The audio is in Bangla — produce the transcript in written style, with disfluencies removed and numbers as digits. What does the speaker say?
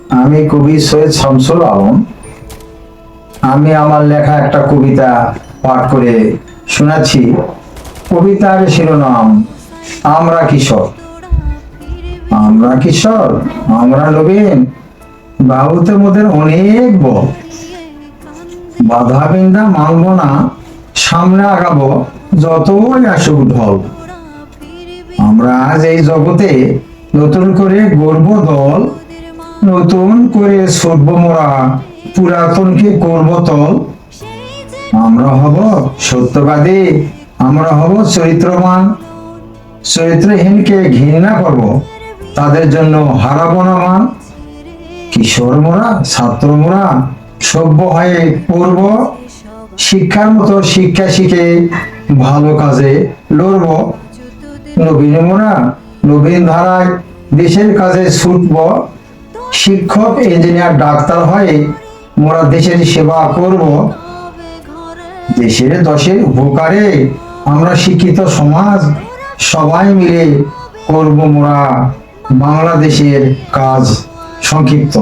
আমি কবি সৈয়দ শামসুল আলম। আমি আমার লেখা একটা কবিতা পাঠ করে শোনাচ্ছি। কবিতার শিরোনাম আমরা কিশোর। আমরা কিশোর, আমরা নবীন, বাহুতে মোদের অনেক বল। বাধা বিন্দা মানব না, সামনে আগাবো যতই আসুক ঢল। আমরা আজ এই জগতে নতুন করে গড়ব দল, নতুন করে ছুটব মোরা, পুরাতনকে করব তল। আমরা হব সত্যবাদী, আমরা হব চরিত্রবান, চরিত্রহীনকে ঘৃণা করব, তাদের জন্য হারাবো না মান। কিশোর মোরা, ছাত্র মোরা, সভ্য হয়ে পড়ব, শিক্ষার মতো শিক্ষা শিখে ভালো কাজে লড়ব। নবীন মোরা, নবীন ধারায় দেশের কাজে ছুটব, শিক্ষক ইঞ্জিনিয়ার ডাক্তার হয়ে মোরা দেশের সেবা করব। দেশের দশের উপকারে আমরা শিক্ষিত সমাজ, সবাই মিলে করব মোরা বাংলাদেশের কাজ। সংক্ষিপ্ত।